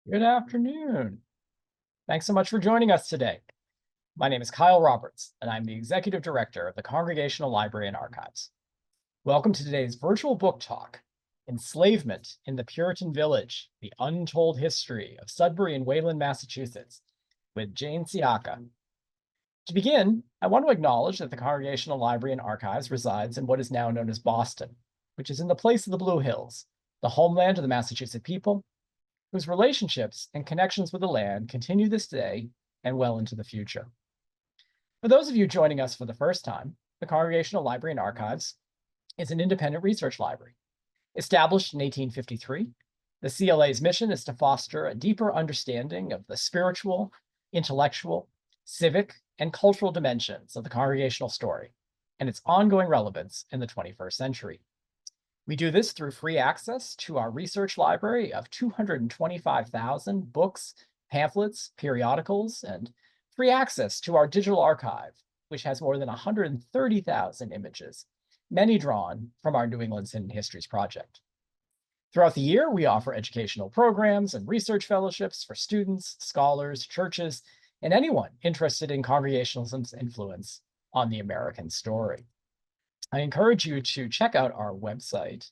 Good afternoon. Thanks so much for joining us today. My name is Kyle Roberts, and I'm the Executive Director of the Congregational Library and Archives. Welcome to today's virtual book talk, Enslavement in the Puritan Village, The Untold History of Sudbury and Wayland, Massachusetts, with Jane Sciacca. To begin, I want to acknowledge that the Congregational Library and Archives resides in what is now known as Boston, which is in the place of the Blue Hills, the homeland of the Massachusetts people, whose relationships and connections with the land continue this day and well into the future. For those of you joining us for the first time, the Congregational Library and Archives is an independent research library. Established in 1853, the CLA's mission is to foster a deeper understanding of the spiritual, intellectual, civic, and cultural dimensions of the congregational story and its ongoing relevance in the 21st century. We do this through free access to our research library of 225,000 books, pamphlets, periodicals, and free access to our digital archive, which has more than 130,000 images, many drawn from our New England Hidden Histories project. Throughout the year, we offer educational programs and research fellowships for students, scholars, churches, and anyone interested in Congregationalism's influence on the American story. I encourage you to check out our website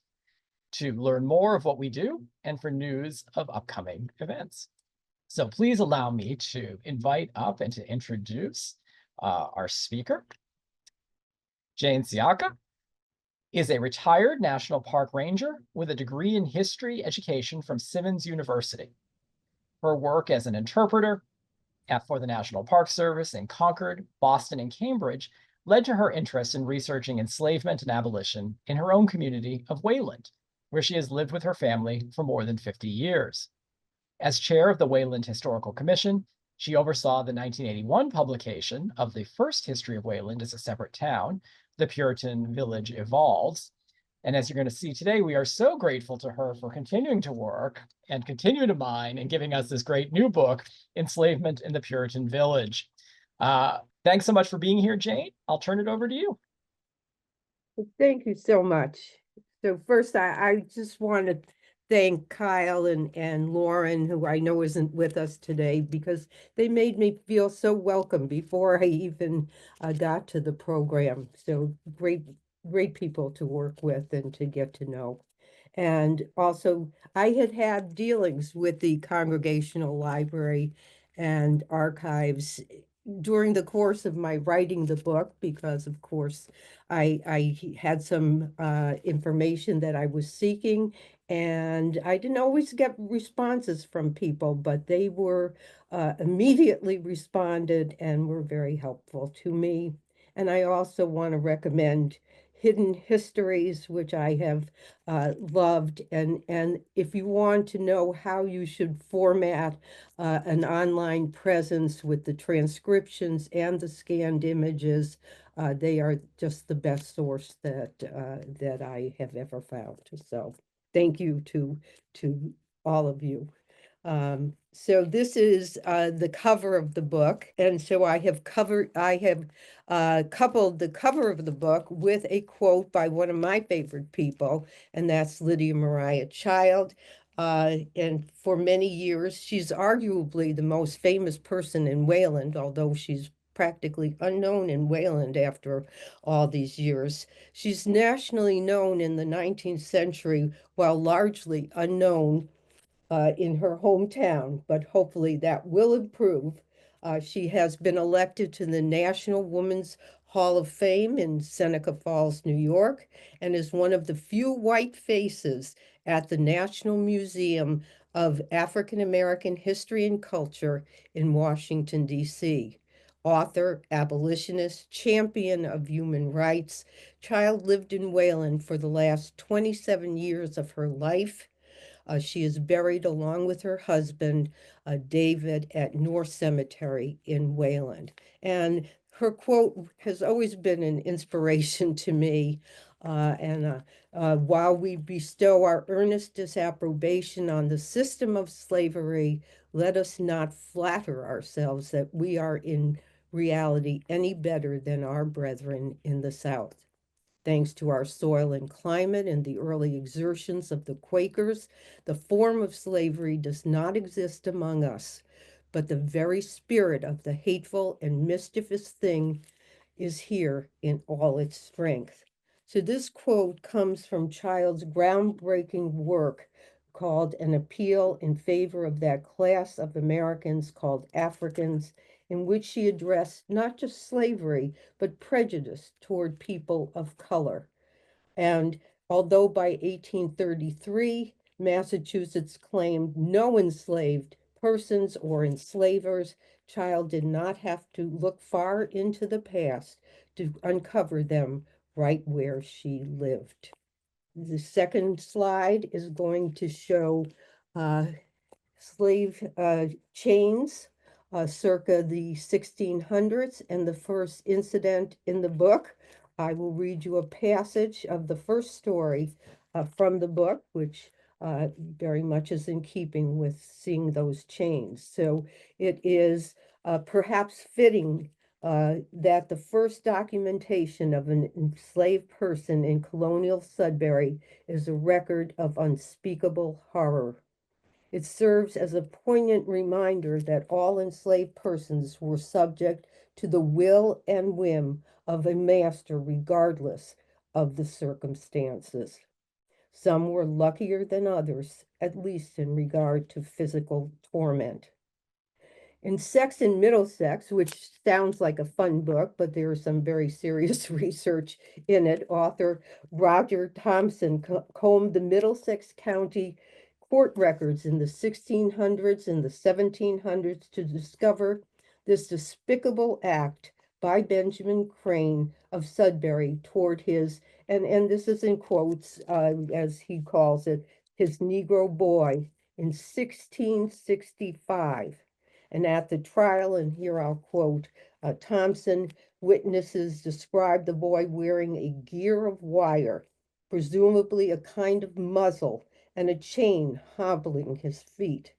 to learn more of what we do and for news of upcoming events. So please allow me to invite up and to introduce our speaker. Jane Sciacca is a retired National Park Ranger with a degree in history education from Simmons University. Her work as an interpreter for the National Park Service in Concord, Boston, and Cambridge led to her interest in researching enslavement and abolition in her own community of Wayland, where she has lived with her family for more than 50 years. As chair of the Wayland Historical Commission, she oversaw the 1981 publication of the first history of Wayland as a separate town, The Puritan Village Evolves. And as you're going to see today, we are so grateful to her for continuing to work and continue to mine and giving us this great new book, Enslavement in the Puritan Village. Thanks so much for being here, Jane. I'll turn it over to you. Thank you so much. So first, I just want to thank Kyle and Lauren, who I know isn't with us today, because they made me feel so welcome before I even got to the program. So great people to work with and to get to know. And also, I had dealings with the Congregational Library and Archives during the course of my writing the book, because of course I had some information that I was seeking, and I didn't always get responses from people, but they were immediately responded and were very helpful to me. And I also want to recommend Hidden Histories, which I have loved. And if you want to know how you should format an online presence with the transcriptions and the scanned images, they are just the best source that I have ever found. So thank you to all of you. So this is the cover of the book, and so I have coupled the cover of the book with a quote by one of my favorite people, and that's Lydia Maria Child. And for many years, she's arguably the most famous person in Wayland, although she's practically unknown in Wayland after all these years. She's nationally known in the 19th century, while largely unknown in her hometown, but hopefully that will improve. She has been elected to the National Women's Hall of Fame in Seneca Falls, New York, and is one of the few white faces at the National Museum of African American History and Culture in Washington, D.C. Author, abolitionist, champion of human rights, Child lived in Wayland for the last 27 years of her life. She is buried along with her husband, David, at North Cemetery in Wayland. And her quote has always been an inspiration to me. While we bestow our earnest disapprobation on the system of slavery, let us not flatter ourselves that we are in reality any better than our brethren in the South. Thanks to our soil and climate and the early exertions of the Quakers, the form of slavery does not exist among us, but the very spirit of the hateful and mischievous thing is here in all its strength. So this quote comes from Child's groundbreaking work called An Appeal in Favor of That Class of Americans Called Africans, in which she addressed not just slavery, but prejudice toward people of color. And although by 1833, Massachusetts claimed no enslaved persons or enslavers, Child did not have to look far into the past to uncover them right where she lived. The second slide is going to show uh, slave chains circa the 1600s and the first incident in the book. I will read you a passage of the first story from the book, which very much is in keeping with seeing those chains. So it is perhaps fitting that the first documentation of an enslaved person in colonial Sudbury is a record of unspeakable horror. It serves as a poignant reminder that all enslaved persons were subject to the will and whim of a master, regardless of the circumstances. Some were luckier than others, at least in regard to physical torment. In Sex in Middlesex, which sounds like a fun book, but there is some very serious research in it, author Roger Thompson combed the Middlesex County court records in the 1600s and the 1700s to discover this despicable act by Benjamin Crane of Sudbury toward his, and this is in quotes, as he calls it, his Negro boy in 1665. And at the trial, and here I'll quote, Thompson, witnesses described the boy wearing a gear of wire, presumably a kind of muzzle, and a chain hobbling his feet.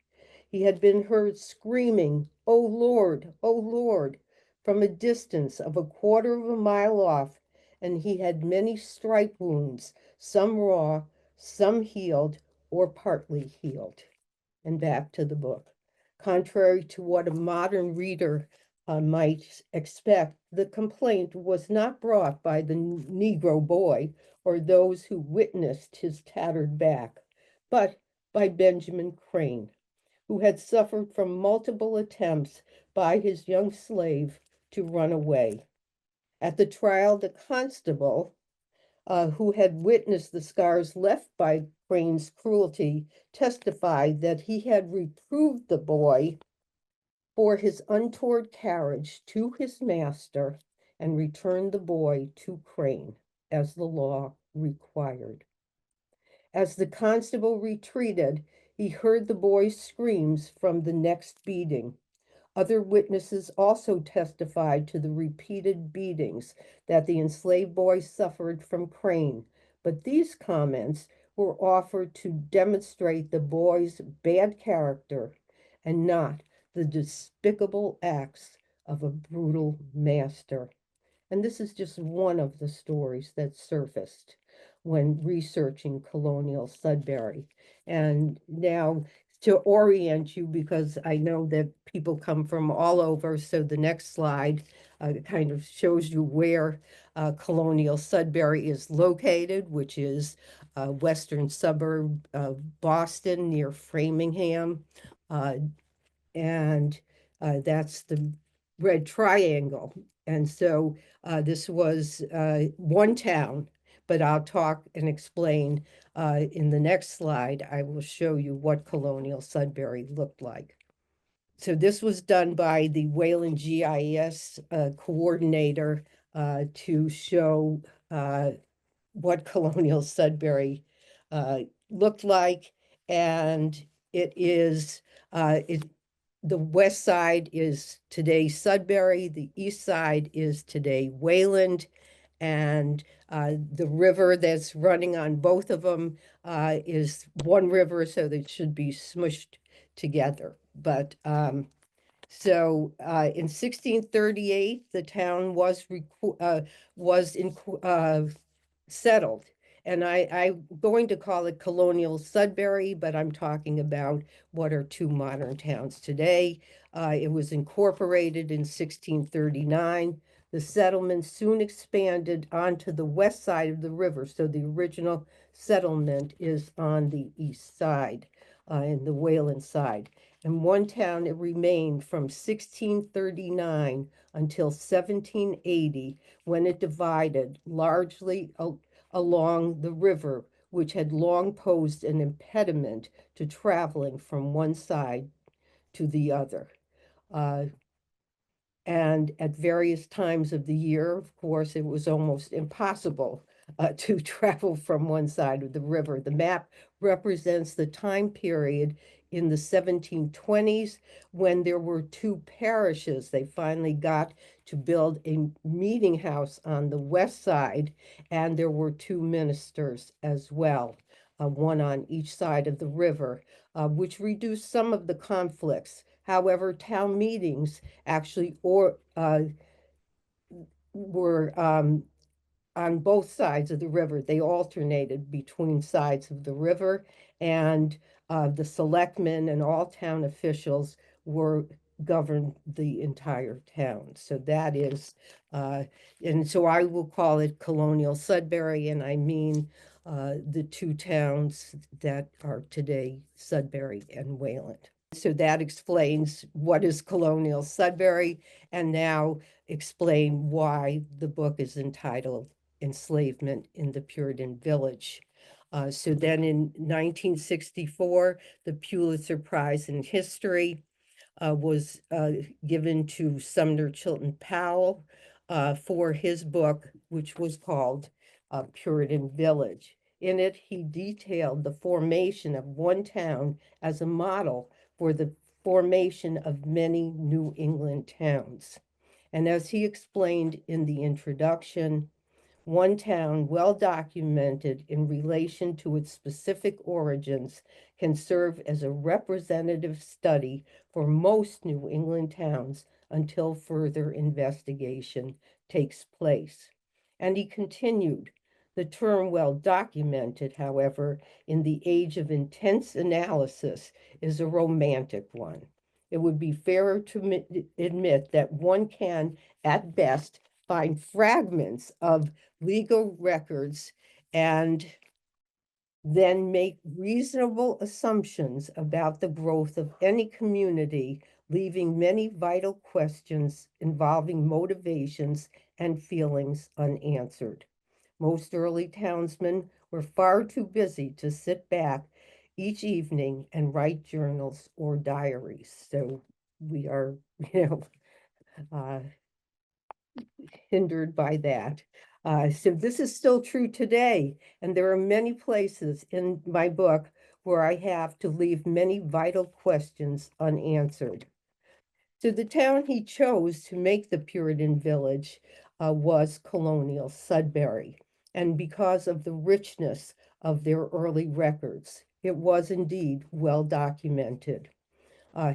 He had been heard screaming, oh Lord, from a distance of a quarter of a mile off, and he had many stripe wounds, some raw, some healed or partly healed." And back to the book. Contrary to what a modern reader might expect, the complaint was not brought by the Negro boy or those who witnessed his tattered back, but by Benjamin Crane, who had suffered from multiple attempts by his young slave to run away. At the trial, the constable who had witnessed the scars left by Crane's cruelty, testified that he had reproved the boy for his untoward carriage to his master and returned the boy to Crane, as the law required. As the constable retreated, he heard the boy's screams from the next beating. Other witnesses also testified to the repeated beatings that the enslaved boy suffered from Crane, but these comments were offered to demonstrate the boy's bad character and not the despicable acts of a brutal master. And this is just one of the stories that surfaced when researching colonial Sudbury. And now to orient you, because I know that people come from all over, so the next slide kind of shows you where colonial Sudbury is located, which is a western suburb of Boston near Framingham. And that's the red triangle. And so this was one town, but I'll talk and explain in the next slide. I will show you what colonial Sudbury looked like. So this was done by the Wayland GIS coordinator to show what colonial Sudbury looked like. And it is, the west side is today Sudbury, the east side is today Wayland, and the river that's running on both of them is one river, so they should be smushed together. But so in 1638, the town was settled. And I'm going to call it Colonial Sudbury, but I'm talking about what are two modern towns today. It was incorporated in 1639. The settlement soon expanded onto the west side of the river. So the original settlement is on the east side, in the Wayland side. And one town it remained from 1639 until 1780, when it divided largely along the river, which had long posed an impediment to traveling from one side to the other. Uh, and at various times of the year, of course, it was almost impossible to travel from one side of the river. The map represents the time period in the 1720s when there were two parishes. They finally got to build a meeting house on the west side, and there were two ministers as well, one on each side of the river, which reduced some of the conflicts. However, town meetings actually were on both sides of the river. They alternated between sides of the river, and the selectmen and all town officials were governed the entire town. So that is, and so I will call it Colonial Sudbury, and I mean the two towns that are today Sudbury and Wayland. So that explains what is Colonial Sudbury, and now explain why the book is entitled Enslavement in the Puritan Village. So then in 1964, the Pulitzer Prize in History was given to Sumner Chilton Powell for his book, which was called Puritan Village. In it, he detailed the formation of one town as a model for the formation of many New England towns. And as he explained in the introduction, one town well documented in relation to its specific origins can serve as a representative study for most New England towns until further investigation takes place. And he continued, the term well documented, however, in the age of intense analysis is a romantic one. It would be fairer to admit that one can, at best, find fragments of legal records and then make reasonable assumptions about the growth of any community, leaving many vital questions involving motivations and feelings unanswered. Most early townsmen were far too busy to sit back each evening and write journals or diaries. So we are, uh, hindered by that. So this is still true today, and there are many places in my book where I have to leave many vital questions unanswered. So the town he chose to make the Puritan village was Colonial Sudbury, and because of the richness of their early records, it was indeed well documented.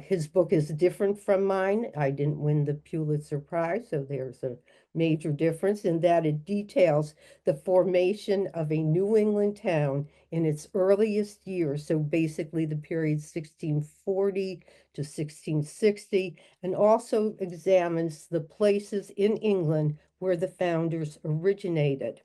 His book is different from mine. I didn't win the Pulitzer Prize, so there's a major difference in that it details the formation of a New England town in its earliest years, so basically the period 1640 to 1660, and also examines the places in England where the founders originated.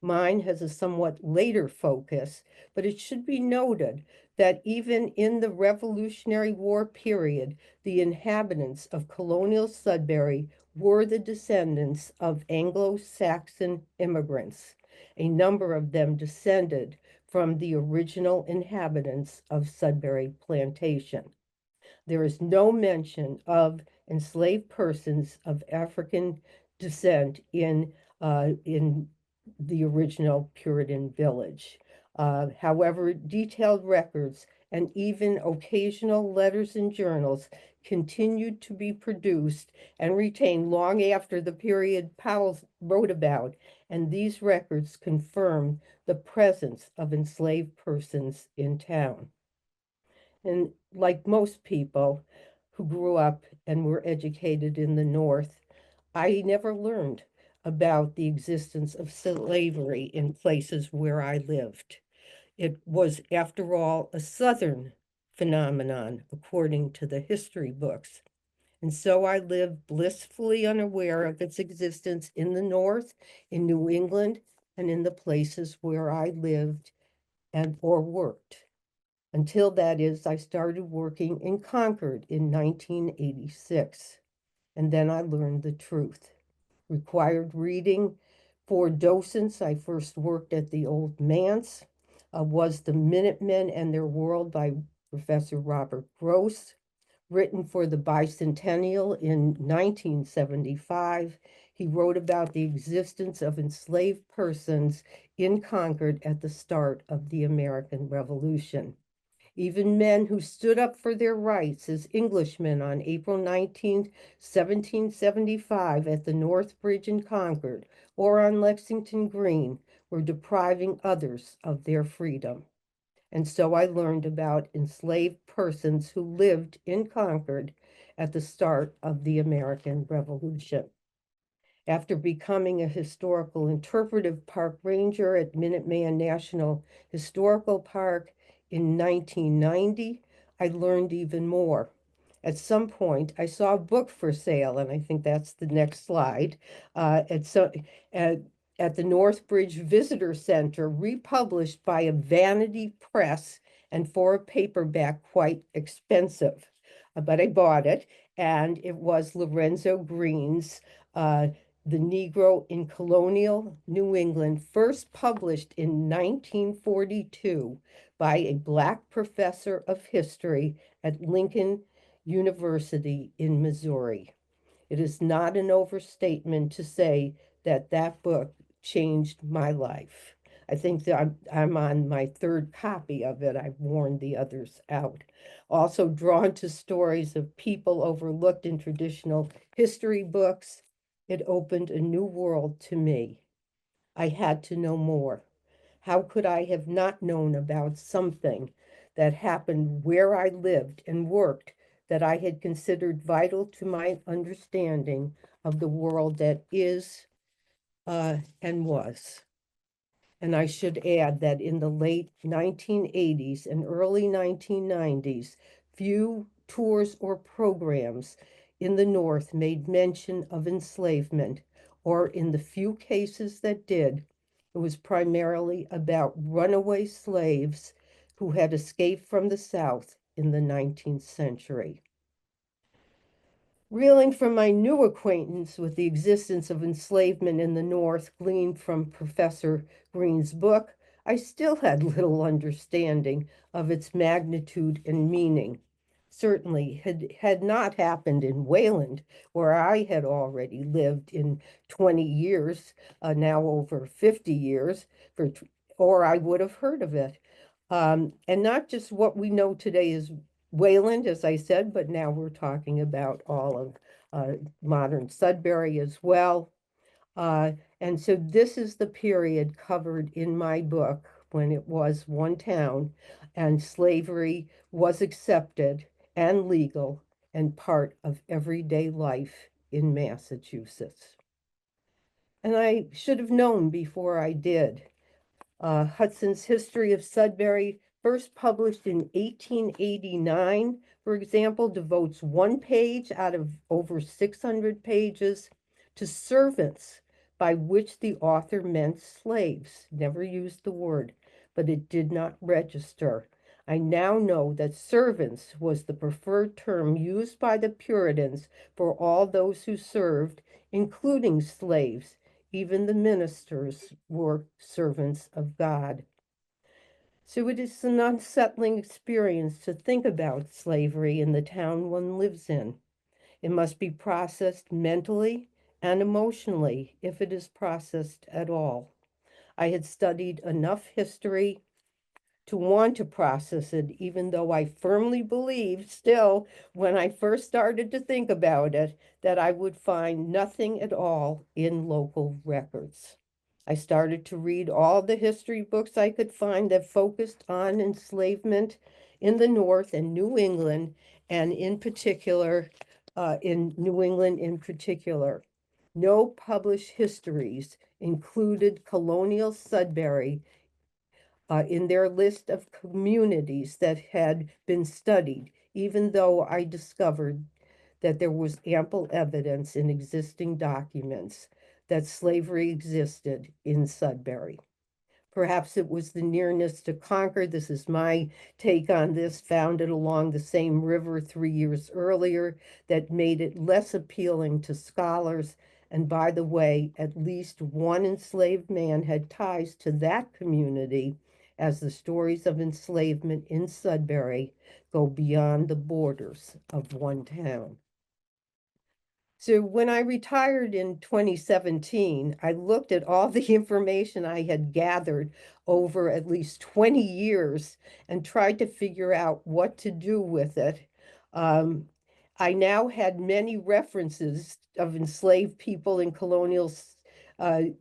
Mine has a somewhat later focus, but it should be noted that even in the Revolutionary War period, the inhabitants of colonial Sudbury were the descendants of Anglo-Saxon immigrants. A number of them descended from the original inhabitants of Sudbury Plantation. There is no mention of enslaved persons of African descent in the original Puritan village. However, detailed records and even occasional letters and journals continued to be produced and retained long after the period Powell wrote about, and these records confirm the presence of enslaved persons in town. And like most people who grew up and were educated in the North, I never learned about the existence of slavery in places where I lived. It was, after all, a Southern phenomenon, according to the history books. And so I lived blissfully unaware of its existence in the North, in New England, and in the places where I lived and or worked. Until, that is, I started working in Concord in 1986. And then I learned the truth. Required reading for docents. I first worked at the Old Manse, was The Minutemen and Their World by Professor Robert Gross, written for the bicentennial in 1975. He wrote about the existence of enslaved persons in Concord at the start of the American Revolution. Even men who stood up for their rights as Englishmen on April 19th, 1775 at the North Bridge in Concord or on Lexington Green were depriving others of their freedom. And so I learned about enslaved persons who lived in Concord at the start of the American Revolution. After becoming a historical interpretive park ranger at Minuteman National Historical Park in 1990, I learned even more. At some point, I saw a book for sale, and I think that's the next slide, at the Northbridge Visitor Center, republished by a vanity press and for a paperback quite expensive. But I bought it, and it was Lorenzo Green's The Negro in Colonial New England, first published in 1942 by a Black professor of history at Lincoln University in Missouri. It is not an overstatement to say that that book changed my life. I think that I'm on my third copy of it. I've worn the others out. Also drawn to stories of people overlooked in traditional history books, it opened a new world to me. I had to know more. How could I have not known about something that happened where I lived and worked that I had considered vital to my understanding of the world that is and was? And I should add that in the late 1980s and early 1990s, few tours or programs in the North made mention of enslavement, or in the few cases that did, it was primarily about runaway slaves who had escaped from the South in the 19th century. Reeling from my new acquaintance with the existence of enslavement in the North, gleaned from Professor Green's book, I still had little understanding of its magnitude and meaning. Certainly had not happened in Wayland, where I had already lived in 20 years, now over 50 years, or I would have heard of it. And not just what we know today is Wayland, as I said, but now we're talking about all of modern Sudbury as well. And so this is the period covered in my book when it was one town and slavery was accepted and legal and part of everyday life in Massachusetts. And I should have known before I did. Hudson's History of Sudbury, first published in 1889, for example, devotes one page out of over 600 pages to servants, by which the author meant slaves, never used the word, but it did not register. I now know that servants was the preferred term used by the Puritans for all those who served, including slaves. Even the ministers were servants of God. So it is an unsettling experience to think about slavery in the town one lives in. It must be processed mentally and emotionally, if it is processed at all. I had studied enough history to want to process it, even though I firmly believed still, when I first started to think about it, that I would find nothing at all in local records. I started to read all the history books I could find that focused on enslavement in the North and New England, and in particular, in New England in particular. No published histories included Colonial Sudbury in their list of communities that had been studied, even though I discovered that there was ample evidence in existing documents that slavery existed in Sudbury. Perhaps it was the nearness to Concord. This is my take on this, founded along the same river 3 years earlier, that made it less appealing to scholars. And by the way, at least one enslaved man had ties to that community, as the stories of enslavement in Sudbury go beyond the borders of one town. So when I retired in 2017, I looked at all the information I had gathered over at least 20 years and tried to figure out what to do with it. Um, I now had many references of enslaved people in colonial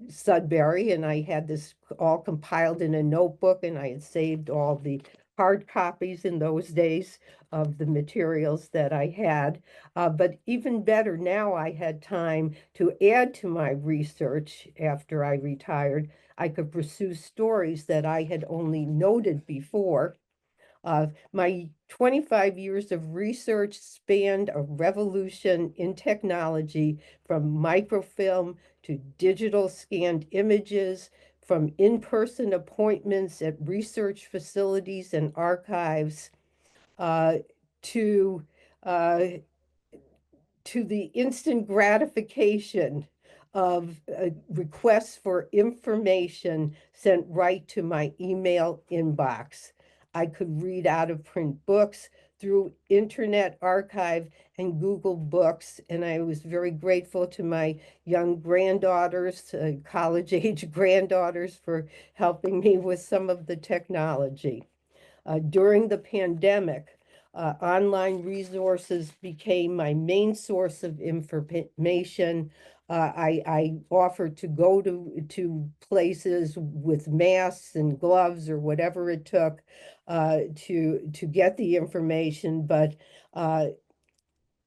Sudbury, and I had this all compiled in a notebook, and I had saved all the hard copies in those days of the materials that I had. But even better, now I had time to add to my research after I retired. I could pursue stories that I had only noted before. My 25 years of research spanned a revolution in technology, from microfilm to digital scanned images, from in-person appointments at research facilities and archives, uh, to uh, to the instant gratification of requests for information sent right to my email inbox. I could read out of print books through Internet Archive and Google Books, and I was very grateful to my young granddaughters, college-age granddaughters, for helping me with some of the technology. During the pandemic, online resources became my main source of information. I offered to go to places with masks and gloves or whatever it took to get the information, but uh,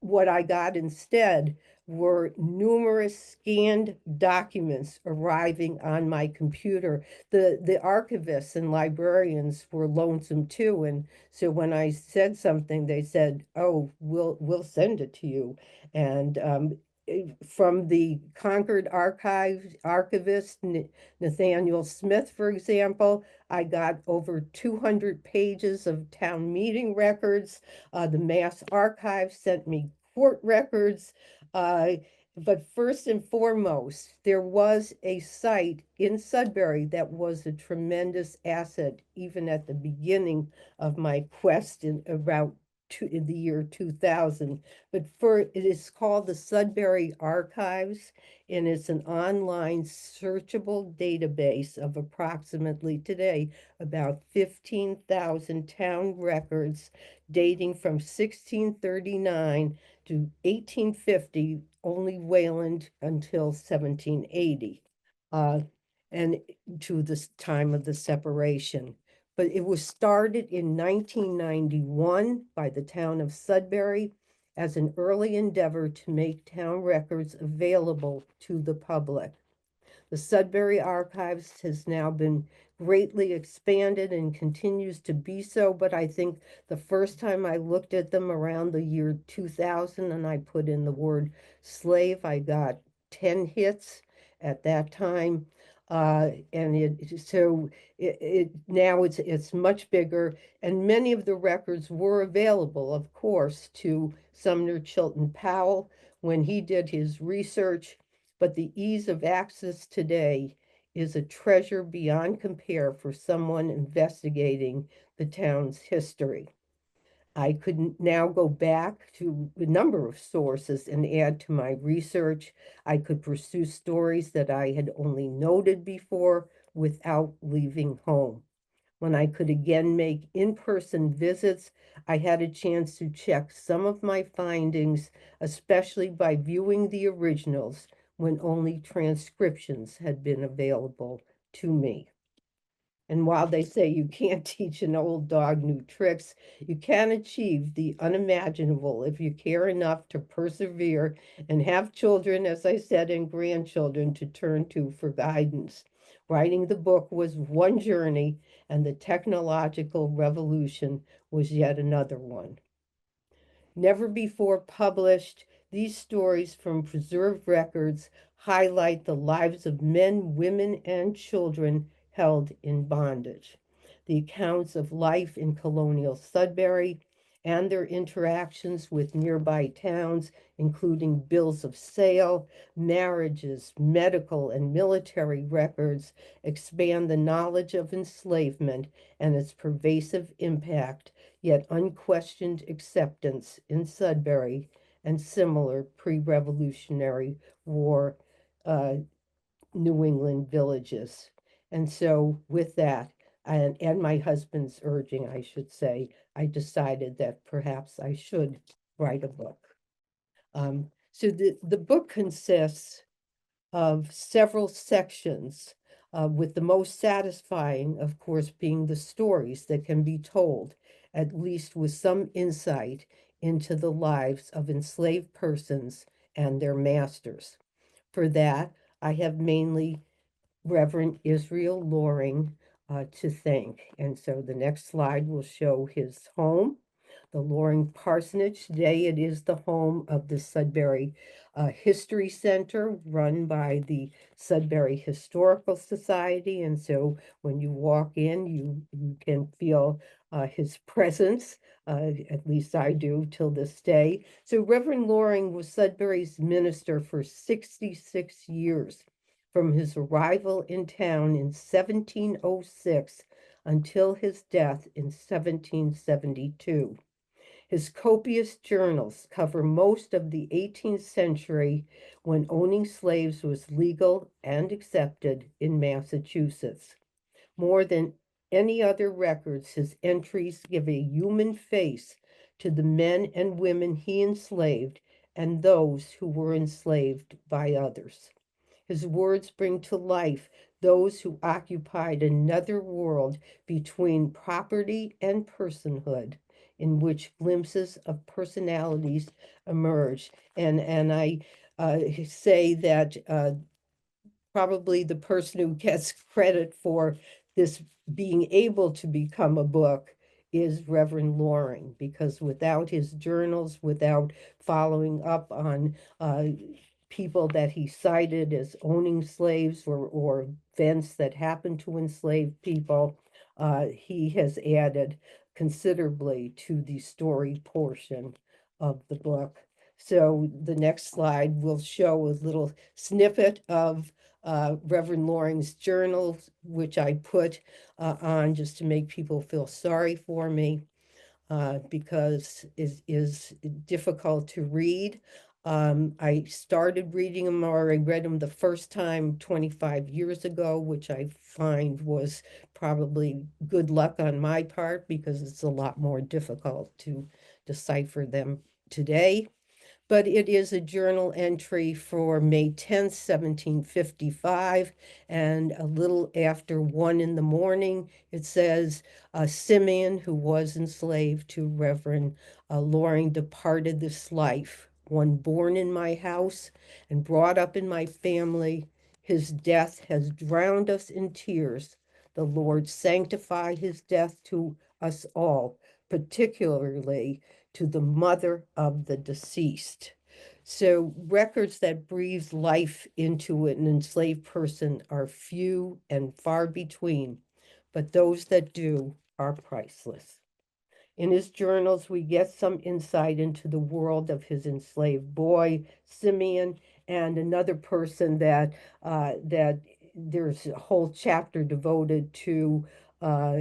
what I got instead were numerous scanned documents arriving on my computer. The archivists and librarians were lonesome too, and so when I said something, they said, "Oh, we'll send it to you." And from the Concord archivist Nathaniel Smith, for example, I got over 200 pages of town meeting records. The Mass Archive sent me court records. Uh, but first and foremost, there was a site in Sudbury that was a tremendous asset, even at the beginning of my quest in the year 2000. But it is called the Sudbury Archives, and it's an online searchable database of approximately today about 15,000 town records dating from 1639 to 1850, only Wayland until 1780, and to the time of the separation. But it was started in 1991 by the town of Sudbury as an early endeavor to make town records available to the public. The Sudbury Archives has now been greatly expanded and continues to be so, but I think the first time I looked at them around the year 2000 and I put in the word slave, I got 10 hits at that time. And now it's much bigger, and many of the records were available, of course, to Sumner Chilton Powell when he did his research, but the ease of access today is a treasure beyond compare for someone investigating the town's history. I could now go back to a number of sources and add to my research. I could pursue stories that I had only noted before without leaving home. When I could again make in-person visits, I had a chance to check some of my findings, especially by viewing the originals when only transcriptions had been available to me. And while they say you can't teach an old dog new tricks, you can achieve the unimaginable if you care enough to persevere and have children, as I said, and grandchildren to turn to for guidance. Writing the book was one journey, and the technological revolution was yet another one. Never before published, these stories from preserved records highlight the lives of men, women, and children held in bondage. The accounts of life in colonial Sudbury and their interactions with nearby towns, including bills of sale, marriages, medical, and military records, expand the knowledge of enslavement and its pervasive impact, yet unquestioned acceptance in Sudbury and similar pre-Revolutionary War uh, New England villages. And so with that, and my husband's urging, I should say, I decided that perhaps I should write a book. So the book consists of several sections, with the most satisfying, of course, being the stories that can be told, at least with some insight into the lives of enslaved persons and their masters. For that, I have mainly Reverend Israel Loring to thank. And so the next slide will show his home, the Loring Parsonage. Today it is the home of the Sudbury History Center run by the Sudbury Historical Society. And so when you walk in, you can feel his presence. At least I do till this day. So Reverend Loring was Sudbury's minister for 66 years from his arrival in town in 1706 until his death in 1772. His copious journals cover most of the 18th century when owning slaves was legal and accepted in Massachusetts. More than any other records, his entries give a human face to the men and women he enslaved and those who were enslaved by others. His words bring to life those who occupied another world between property and personhood, in which glimpses of personalities emerge. And I say that probably the person who gets credit for this being able to become a book is Reverend Loring, because without his journals, without following up on people that he cited as owning slaves or events that happened to enslaved people, he has added considerably to the story portion of the book. So the next slide will show a little snippet of Reverend Loring's journals, which I put on just to make people feel sorry for me, because it is difficult to read. I started reading them, or I read them the first time 25 years ago, which I find was probably good luck on my part because it's a lot more difficult to decipher them today. But it is a journal entry for May 10th, 1755, and a little after 1 in the morning, it says, Simeon, who was enslaved to Reverend Loring, departed this life, one born in my house and brought up in my family. His death has drowned us in tears. The Lord sanctify his death to us all, particularly to the mother of the deceased. So records that breathe life into an enslaved person are few and far between, but those that do are priceless. In his journals, we get some insight into the world of his enslaved boy, Simeon, and another person that there's a whole chapter devoted uh,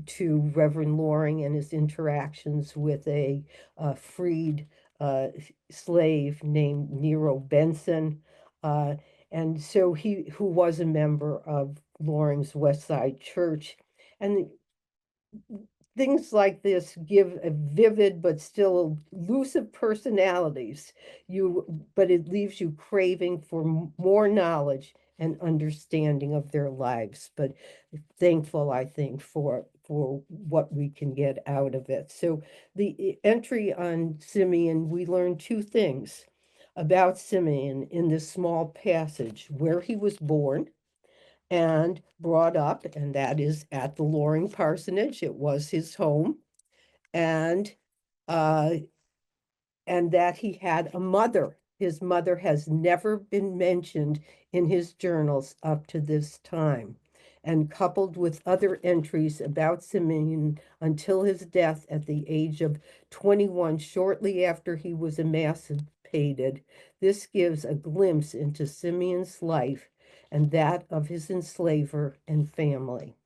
to Reverend Loring and his interactions with a freed slave named Nero Benson. Uh, and so who was a member of Loring's West Side Church. And things like this give a vivid but still elusive personalities, but it leaves you craving for more knowledge and understanding of their lives, but thankful, I think, for what we can get out of it. So the entry on Simeon, we learn two things about Simeon in this small passage: where he was born and brought up, and that is at the Loring Parsonage. It was his home. And uh, and that he had a mother. His mother has never been mentioned in his journals up to this time. And coupled with other entries about Simeon until his death at the age of 21, shortly after he was emancipated, this gives a glimpse into Simeon's life and that of his enslaver and family.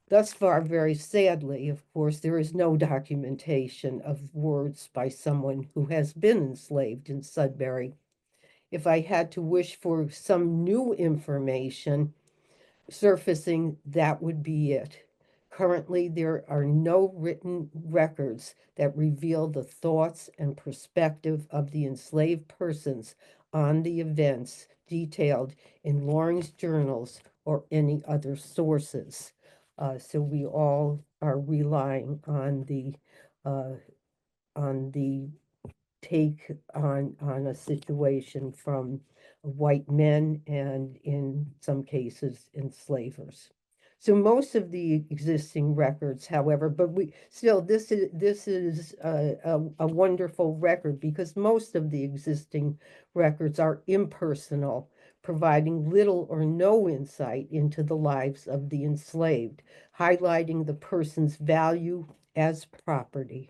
Thus far, very sadly, of course, there is no documentation of words by someone who has been enslaved in Sudbury. If I had to wish for some new information surfacing, that would be it. Currently, there are no written records that reveal the thoughts and perspective of the enslaved persons on the events detailed in Loring's journals or any other sources. So we all are relying uh, on the take on a situation from white men and in some cases enslavers. So most of the existing records, however, but we still this is a wonderful record because most of the existing records are impersonal, providing little or no insight into the lives of the enslaved, highlighting the person's value as property.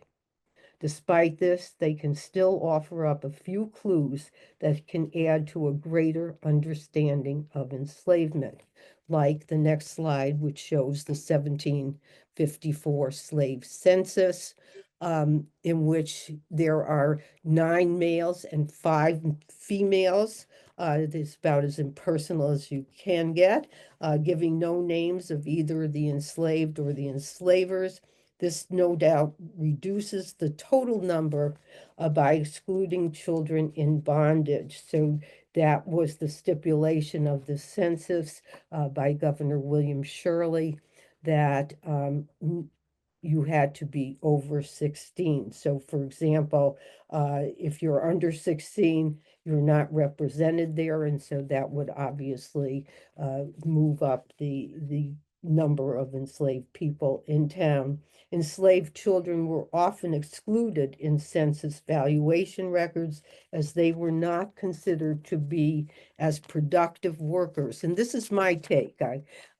Despite this, they can still offer up a few clues that can add to a greater understanding of enslavement, like the next slide, which shows the 1754 slave census, in which there are 9 males and 5 females. It's about as impersonal as you can get, giving no names of either the enslaved or the enslavers. This no doubt reduces the total number by excluding children in bondage. So that was the stipulation of the census by Governor William Shirley, that you had to be over 16. So, for example, if you're under 16, you're not represented there, and so that would obviously move up the number of enslaved people in town. Enslaved children were often excluded in census valuation records as they were not considered to be as productive workers. And this is my take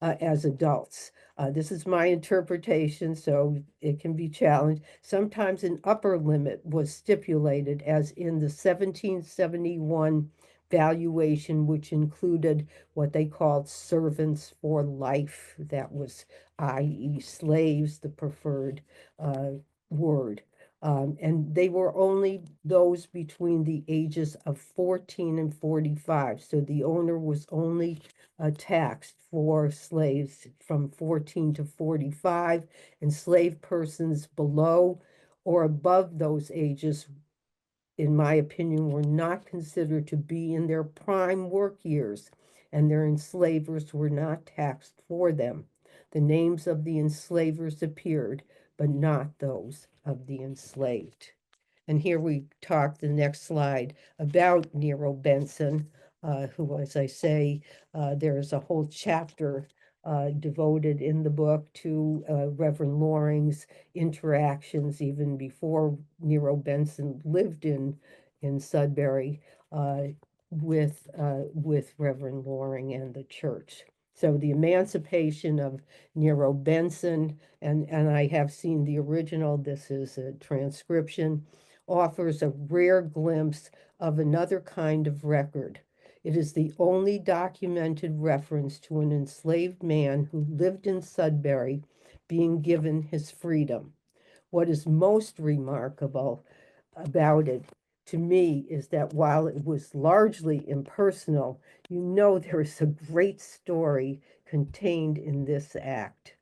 as adults. This is my interpretation, so it can be challenged. Sometimes an upper limit was stipulated, as in the 1771 valuation, which included what they called servants for life. That was, i.e., slaves, the preferred word. And they were only those between the ages of 14 and 45. So the owner was only taxed for slaves from 14 to 45. Enslaved persons below or above those ages, in my opinion, were not considered to be in their prime work years, and their enslavers were not taxed for them. The names of the enslavers appeared, but not those of the enslaved. And here we talk, the next slide, about Nero Benson, who, as I say, there is a whole chapter devoted in the book to Reverend Loring's interactions even before Nero Benson lived in Sudbury with Reverend Loring and the church. So the emancipation of Nero Benson, and I have seen the original, this is a transcription, offers a rare glimpse of another kind of record. It is the only documented reference to an enslaved man who lived in Sudbury being given his freedom. What is most remarkable about it to me is that while it was largely impersonal, you know there is a great story contained in this act.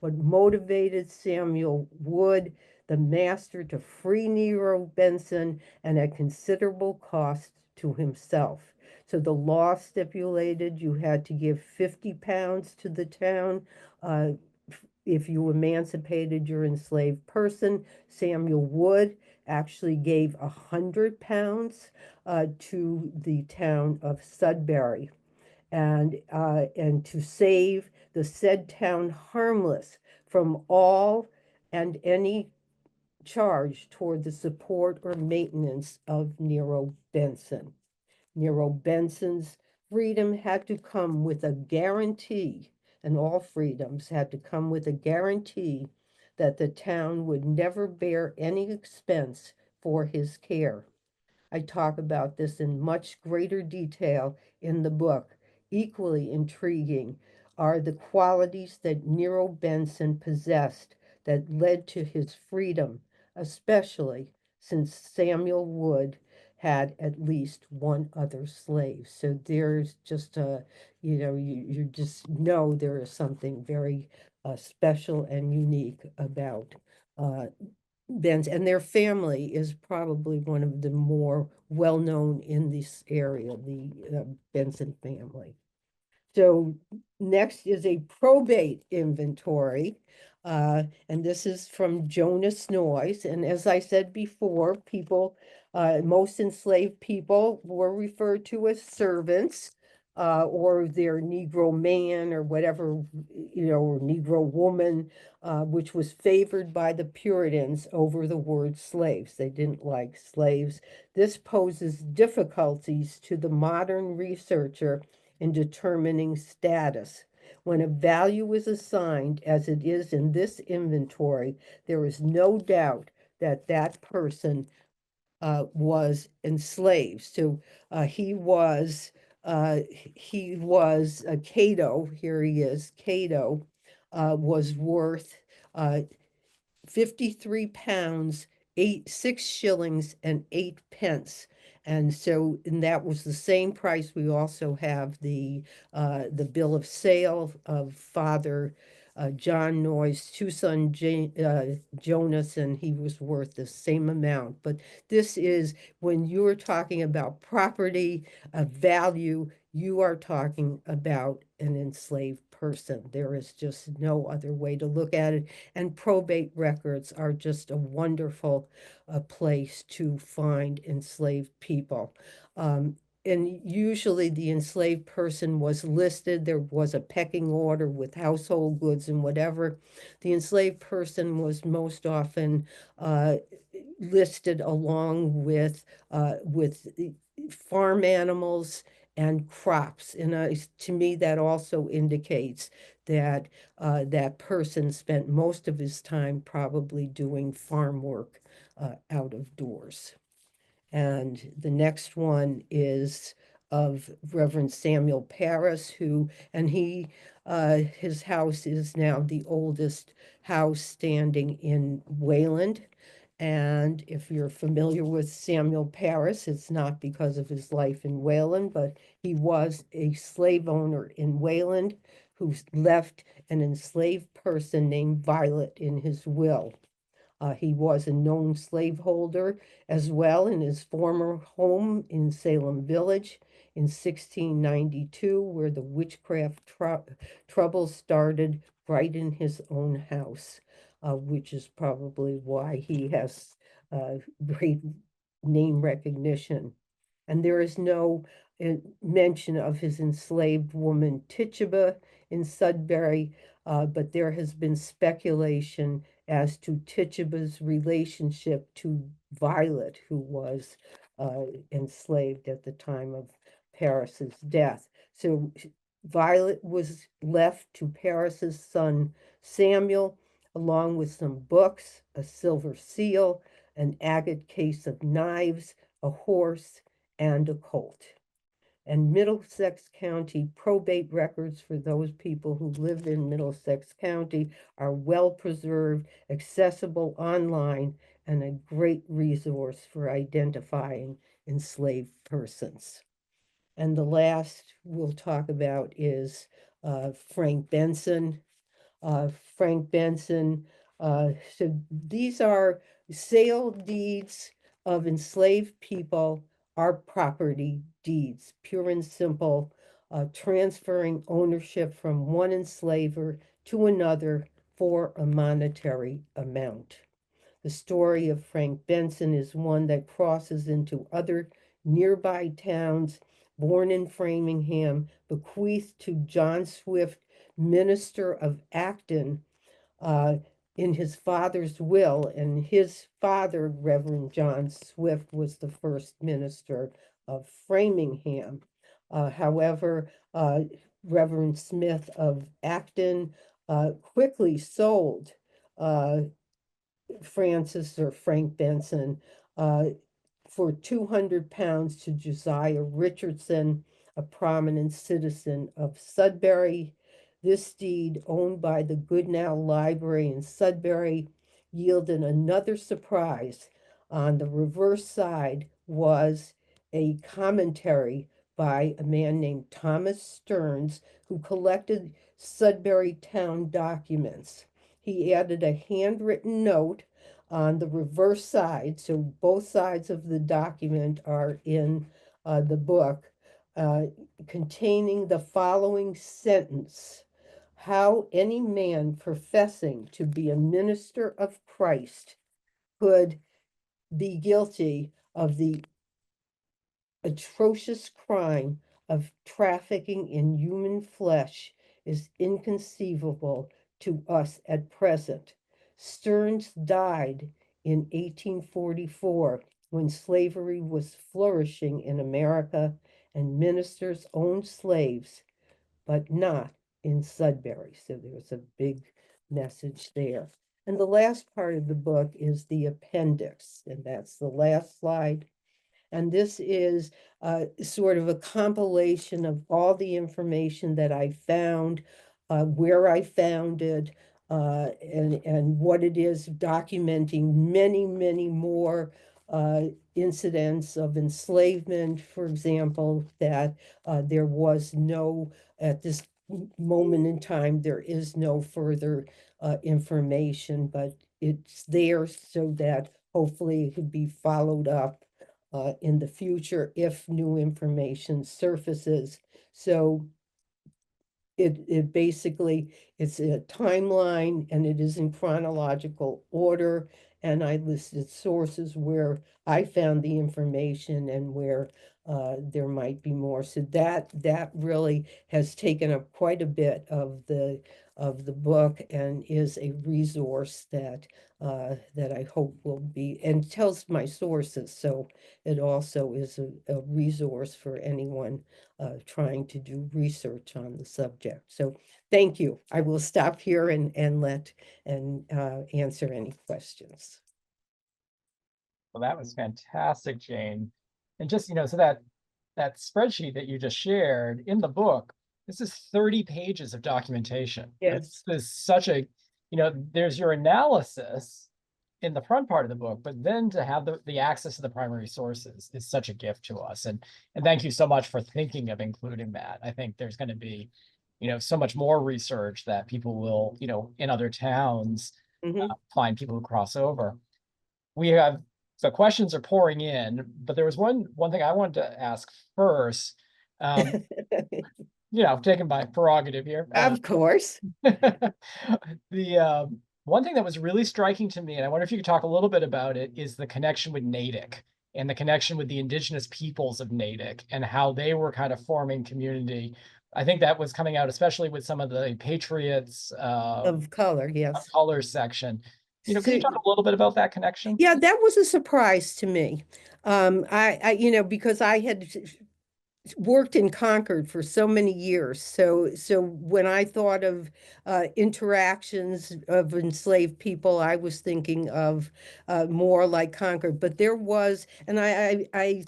What motivated Samuel Wood, the master, to free Nero Benson and at considerable cost to himself. So the law stipulated you had to give 50 pounds to the town. If you emancipated your enslaved person, Samuel Wood actually gave 100 pounds to the town of Sudbury, and to save the said town harmless from all and any charge toward the support or maintenance of Nero Benson. Nero Benson's freedom had to come with a guarantee, and all freedoms had to come with a guarantee that the town would never bear any expense for his care. I talk about this in much greater detail in the book. Equally intriguing are the qualities that Nero Benson possessed that led to his freedom, especially since Samuel Wood had at least one other slave. So there's just a, you just know there is something very special and unique about Benz, and their family is probably one of the more well-known in this area, the Benson family. So next is a probate inventory, and this is from Jonas Noyes. And as I said before, most enslaved people were referred to as servants, or their Negro man or whatever, or Negro woman, which was favored by the Puritans over the word slaves. They didn't like slaves. This poses difficulties to the modern researcher in determining status. When a value is assigned, as it is in this inventory, there is no doubt that that person was enslaved. So he was Cato. Here he is. Cato was worth 53 pounds, 6 shillings and 8 pence. And that was the same price. We also have the bill of sale of Father John Noyes' two son Jonas, and he was worth the same amount. But this is when you're talking about property, value, you are talking about an enslaved person. There is just no other way to look at it. And probate records are just a wonderful place to find enslaved people. And usually the enslaved person was listed. There was a pecking order with household goods and whatever. The enslaved person was most often listed along with farm animals and crops. And to me, that also indicates that that person spent most of his time probably doing farm work out of doors. And the next one is of Reverend Samuel Parris, his house is now the oldest house standing in Wayland. And if you're familiar with Samuel Parris, it's not because of his life in Wayland, but he was a slave owner in Wayland who left an enslaved person named Violet in his will. He was a known slaveholder as well in his former home in Salem Village in 1692, where the witchcraft trouble started right in his own house, which is probably why he has great name recognition. And there is no mention of his enslaved woman Tituba in Sudbury, but there has been speculation as to Tituba's relationship to Violet, who was enslaved at the time of Parris's death. So Violet was left to Parris's son Samuel, along with some books, a silver seal, an agate case of knives, a horse, and a colt. And Middlesex County probate records for those people who live in Middlesex County are well preserved, accessible online, and a great resource for identifying enslaved persons. And the last we'll talk about is Frank Benson. Frank Benson. So these are sale deeds of enslaved people our property deeds, pure and simple, transferring ownership from one enslaver to another for a monetary amount. The story of Frank Benson is one that crosses into other nearby towns. Born in Framingham, bequeathed to John Swift, minister of Acton, uh, in his father's will. And his father, Reverend John Swift, was the first minister of Framingham. However, Reverend Smith of Acton quickly sold uh, Francis or Frank Benson uh, for 200 pounds to Josiah Richardson, a prominent citizen of Sudbury. This deed, owned by the Goodnow Library in Sudbury, yielded another surprise. On the reverse side was a commentary by a man named Thomas Stearns, who collected Sudbury town documents. He added a handwritten note on the reverse side, so both sides of the document are in the book, uh, containing the following sentence: how any man professing to be a minister of Christ could be guilty of the atrocious crime of trafficking in human flesh is inconceivable to us at present. Stearns died in 1844 when slavery was flourishing in America and ministers owned slaves, but not in Sudbury. So there's a big message there. And the last part of the book is the appendix, and that's the last slide. And this is sort of a compilation of all the information that I found, where I found it, and what it is, documenting many, many more incidents of enslavement, for example, that there was no, at this moment in time, there is no further information, but it's there so that hopefully it could be followed up in the future if new information surfaces. So it basically, it's a timeline and it is in chronological order. And I listed sources where I found the information and where there might be more. So that really has taken up quite a bit of the book and is a resource that I hope will be, and tells my sources. So it also is a resource for anyone trying to do research on the subject. So thank you. I will stop here and let and answer any questions. Well, that was fantastic, Jane. And just, so that spreadsheet that you just shared in the book, this is 30 pages of documentation. Yes. This is such a, there's your analysis in the front part of the book, but then to have the access to the primary sources is such a gift to us. And thank you so much for thinking of including that. I think there's going to be, so much more research that people will, in other towns, find people who cross over. We have, so questions are pouring in, but there was one thing I wanted to ask first. Taking my prerogative here. Of course. The one thing that was really striking to me, and I wonder if you could talk a little bit about it, is the connection with Natick and the connection with the indigenous peoples of Natick and how they were kind of forming community. I think that was coming out, especially with some of the Patriots Of color, of yes. color section. Can So, you talk a little bit about that connection? yeah, that was a surprise to me. Because I had worked in Concord for so many years. So when I thought of interactions of enslaved people, I was thinking of more like Concord. But there was, and I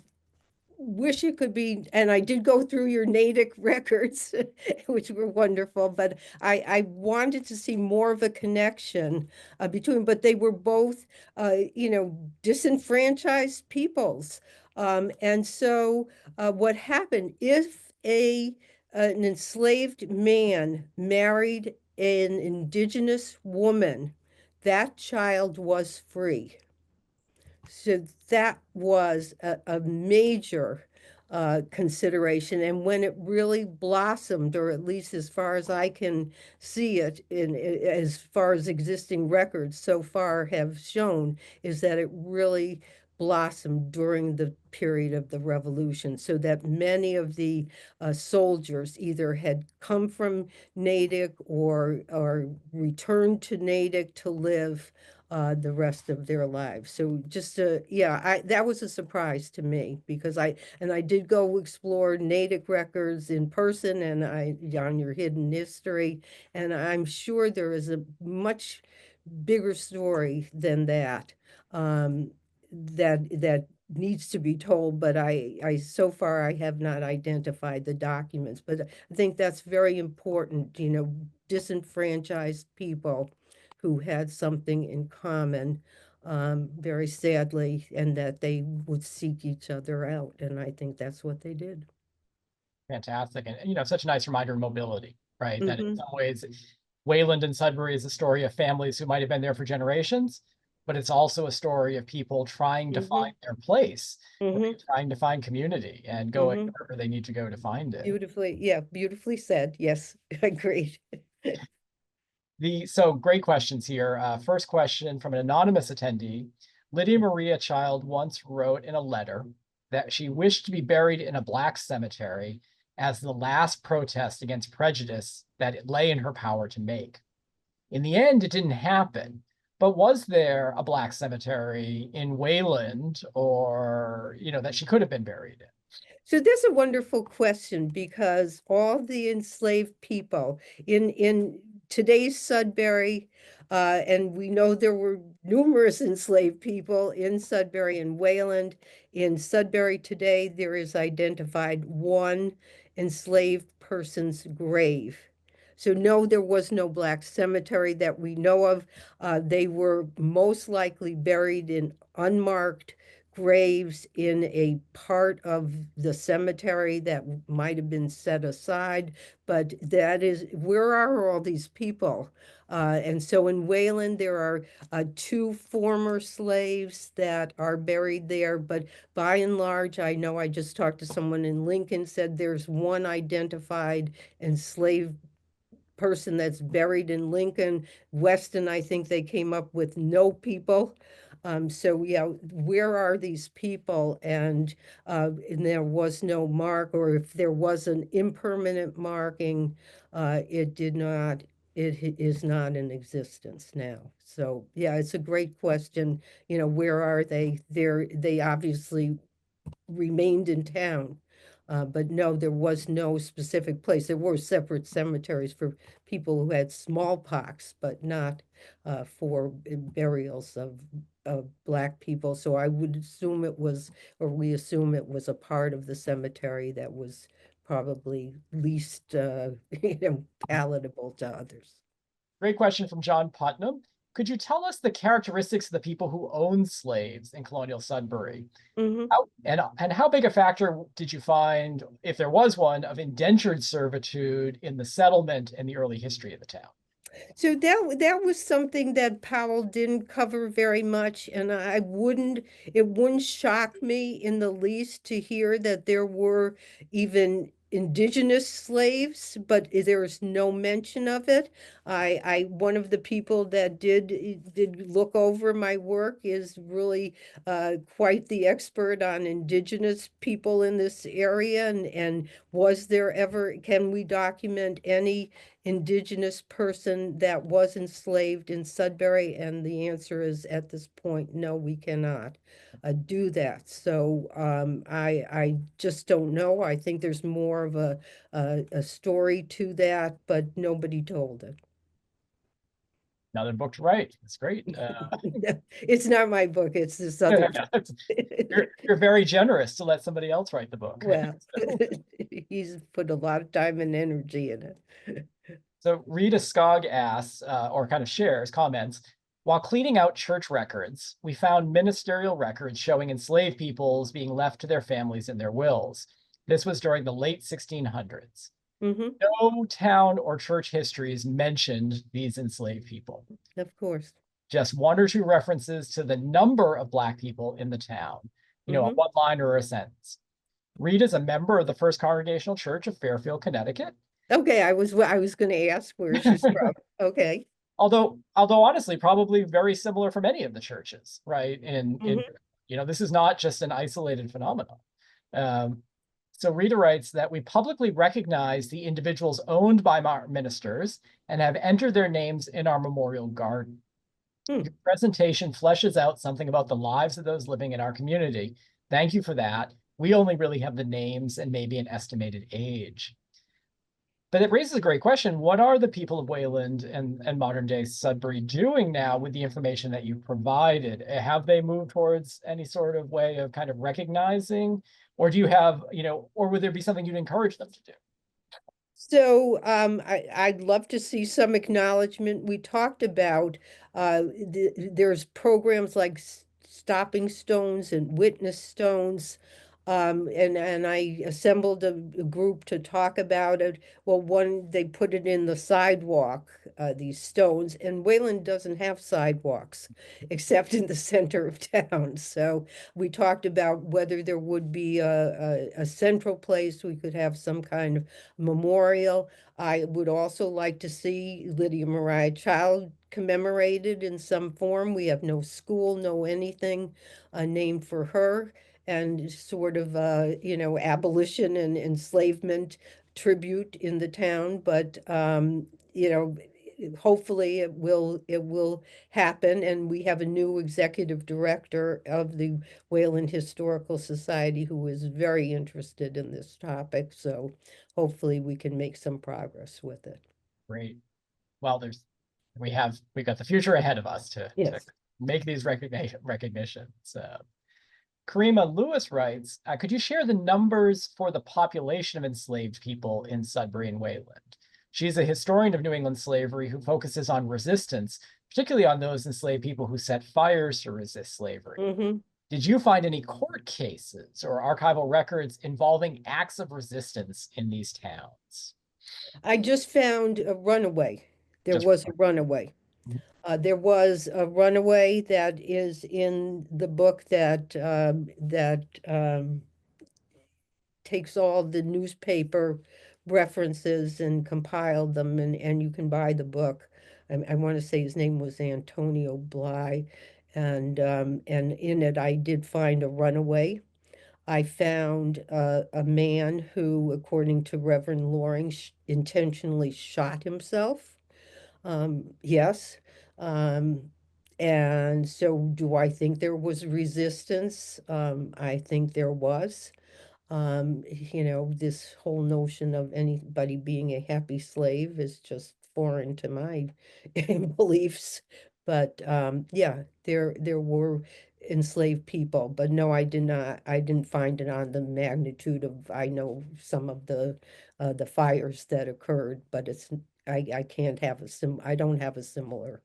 wish it could be, and I did go through your Natick records, which were wonderful, but I wanted to see more of a connection between, but they were both, disenfranchised peoples. And so what happened if an enslaved man married an indigenous woman, that child was free. So that was a major consideration. And when it really blossomed, or at least as far as I can see it, as far as existing records so far have shown, is that it really blossomed during the period of the Revolution, so that many of the soldiers either had come from Natick or returned to Natick to live the rest of their lives. So just yeah, that was a surprise to me, because I did go explore Natick records in person, and on your hidden history, and I'm sure there is a much bigger story than that, that needs to be told, but I so far I have not identified the documents. But I think that's very important, disenfranchised people who had something in common, very sadly, and that they would seek each other out. And I think that's what they did. Fantastic. And, such a nice reminder of mobility, right? That in Hmm. some ways, Wayland and Sudbury is a story of families who might have been there for generations, but it's also a story of people trying to Hmm. find their place, Hmm. right? Trying to find community and going Hmm. wherever they need to go to find it. Beautifully, yeah, beautifully said. Yes, agreed. So great questions here. First question from an anonymous attendee. Lydia Maria Child once wrote in a letter that she wished to be buried in a Black cemetery as the last protest against prejudice that it lay in her power to make. In the end, it didn't happen. But was there a Black cemetery in Wayland, or, that she could have been buried in? So that's a wonderful question, because all the enslaved people in today's Sudbury, and we know there were numerous enslaved people in Sudbury and Wayland. In Sudbury today, there is identified one enslaved person's grave. So no, there was no Black cemetery that we know of. They were most likely buried in unmarked graves in a part of the cemetery that might have been set aside. But that is, where are all these people? And so in Wayland, there are two former slaves that are buried there. But by and large, I know I just talked to someone in Lincoln, said there's one identified enslaved person that's buried in Lincoln. Weston, I think they came up with no people. So yeah, where are these people? And there was no mark, or if there was an impermanent marking, it did not. It is not in existence now. So yeah, it's a great question. Where are they? They obviously remained in town. But no, there was no specific place. There were separate cemeteries for people who had smallpox, but not for burials of Black people. So I would assume it was, or we assume it was a part of the cemetery that was probably least, palatable to others. Great question from John Putnam. Could you tell us the characteristics of the people who owned slaves in colonial Sudbury? Mhm. And how big a factor did you find, if there was one, of indentured servitude in the settlement and the early history of the town? So that was something that Powell didn't cover very much, and it wouldn't shock me in the least to hear that there were even indigenous slaves, but there's no mention of it. One of the people that did look over my work is really quite the expert on indigenous people in this area, and was there ever, can we document any indigenous person that was enslaved in Sudbury? And the answer is, at this point, no, we cannot do that. So I just don't know. I think there's more of a story to that, but nobody told it. Another book to write. That's great. It's not my book, it's this other. You're very generous to let somebody else write the book. Well, he's put a lot of time and energy in it. So Rita Skog asks, or kind of shares, comments, while cleaning out church records, we found ministerial records showing enslaved peoples being left to their families in their wills. This was during the late 1600s. Hmm. No town or church histories mentioned these enslaved people. Of course. just one or two references to the number of Black people in the town, a Hmm. one liner or a sentence. Reed is a member of the First Congregational Church of Fairfield, Connecticut. Okay, I was going to ask where she's from. Okay. Although honestly, probably very similar from any of the churches, right? Hmm. This is not just an isolated phenomenon. Um, so Rita writes that we publicly recognize the individuals owned by our ministers and have entered their names in our memorial garden. Hmm. Your presentation fleshes out something about the lives of those living in our community. Thank you for that. We only really have the names and maybe an estimated age. But it raises a great question. What are the people of Wayland and modern day Sudbury doing now with the information that you provided? Have they moved towards any sort of way of kind of recognizing, or do you have, or would there be something you'd encourage them to do? So I'd love to see some acknowledgement. We talked about there's programs like Stopping Stones and Witness Stones. And I assembled a group to talk about it. Well, one, they put it in the sidewalk, these stones, and Wayland doesn't have sidewalks except in the center of town. So we talked about whether there would be a central place we could have some kind of memorial. I would also like to see Lydia Mariah Child commemorated in some form. We have no school, no anything named for her, and sort of abolition and enslavement tribute in the town. But you know, hopefully it will happen. And we have a new executive director of the Wayland Historical Society who is very interested in this topic. So hopefully we can make some progress with it. Great. Well, we've got the future ahead of us to Yes. make these recognitions. Karima Lewis writes, could you share the numbers for the population of enslaved people in Sudbury and Wayland? She's a historian of New England slavery who focuses on resistance, particularly on those enslaved people who set fires to resist slavery. Hmm. Did you find any court cases or archival records involving acts of resistance in these towns? I just found a runaway. There Just was a runaway. There was a runaway that is in the book that takes all the newspaper references and compiled them, and you can buy the book. I want to say his name was Antonio Bly, and in it I did find a runaway. I found a man who, according to Reverend Loring, intentionally shot himself. Yes. Um, and so, do I think there was resistance? I think there was. This whole notion of anybody being a happy slave is just foreign to my beliefs. But yeah, there were enslaved people, but no, I didn't find it on the magnitude of, I know some of the fires that occurred, but I can't have I don't have a similar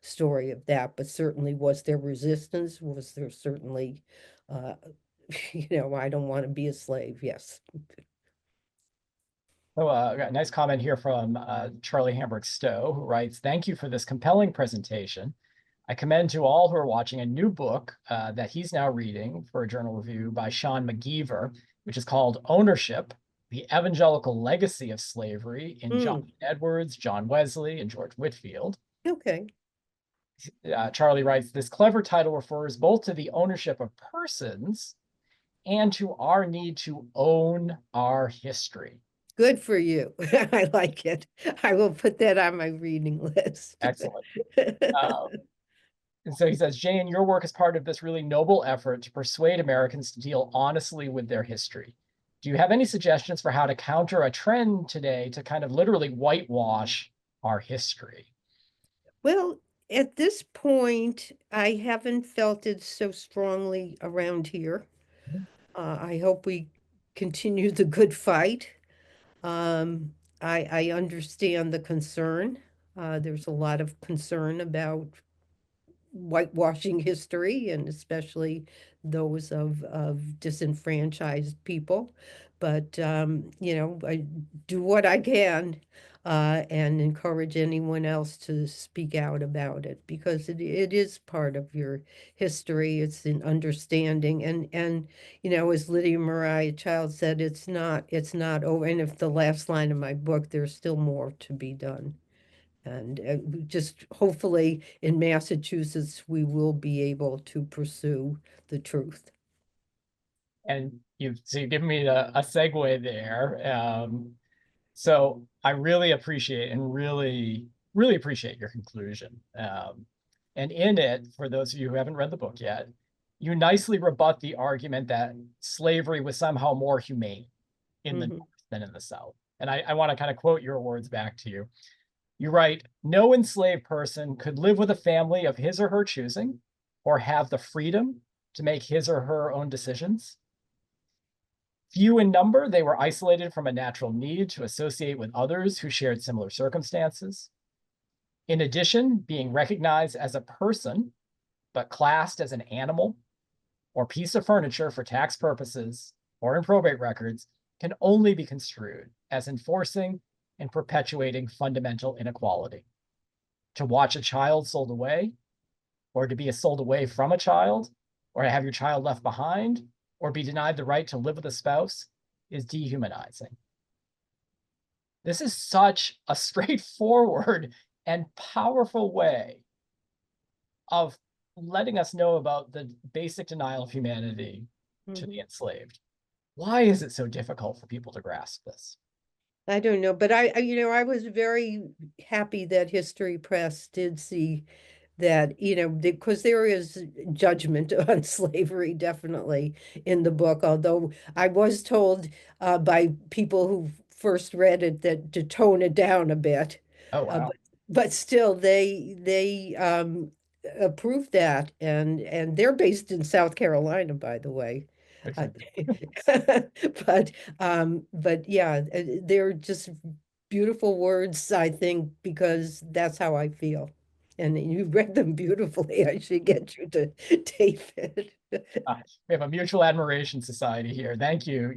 story of that, but certainly was there resistance? Was there certainly uh, I don't want to be a slave. Yes. Oh, got a nice comment here from Charlie Hamburg Stowe, who writes, thank you for this compelling presentation. I commend to all who are watching a new book that he's now reading for a journal review by Sean McGeever, which is called Ownership, The Evangelical Legacy of Slavery in John Mm, Edwards, John Wesley, and George Whitefield. okay. Charlie writes, this clever title refers both to the ownership of persons and to our need to own our history. Good for you. I like it. I will put that on my reading list. Excellent. Um, and so he says, Jane, your work is part of this really noble effort to persuade Americans to deal honestly with their history. Do you have any suggestions for how to counter a trend today to kind of literally whitewash our history? Well, at this point, I haven't felt it so strongly around here. I hope we continue the good fight. I understand the concern. There's a lot of concern about whitewashing history, and especially those of disenfranchised people. But I do what I can. and encourage anyone else to speak out about it, because it is part of your history. It's an understanding, and as Lydia Mariah Child said, it's not over. And if the last line of my book, there's still more to be done. And just hopefully in Massachusetts, we will be able to pursue the truth. And you've given me a segue there. So I really appreciate and really appreciate your conclusion. And in it, for those of you who haven't read the book yet, you nicely rebut the argument that slavery was somehow more humane in the North than in the South. And I want to kind of quote your words back to you. You write, no enslaved person could live with a family of his or her choosing, or have the freedom to make his or her own decisions. Few in number, they were isolated from a natural need to associate with others who shared similar circumstances. In addition, being recognized as a person, but classed as an animal or piece of furniture for tax purposes or in probate records, can only be construed as enforcing and perpetuating fundamental inequality. To watch a child sold away, or to be sold away from a child, or to have your child left behind, or be denied the right to live with a spouse, is dehumanizing. This is such a straightforward and powerful way of letting us know about the basic denial of humanity to the enslaved. Why is it so difficult for people to grasp this? I don't know, but I was very happy that History Press did see that, because there is judgment on slavery definitely in the book, although I was told by people who first read it that to tone it down a bit. Oh, Uh, wow. but still they approved that, and they're based in South Carolina, by the way. Good Uh, for you. but yeah, they're just beautiful words, I think, because that's how I feel. And you read them beautifully. I should get you to David. We have a mutual admiration society here. Thank you,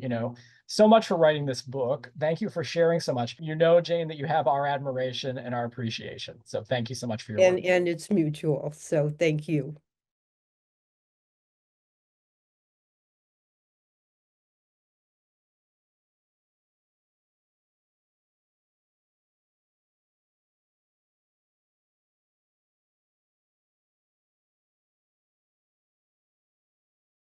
so much for writing this book. Thank you for sharing so much. Jane, that you have our admiration and our appreciation. So thank you so much for your work. And it's mutual. So thank you.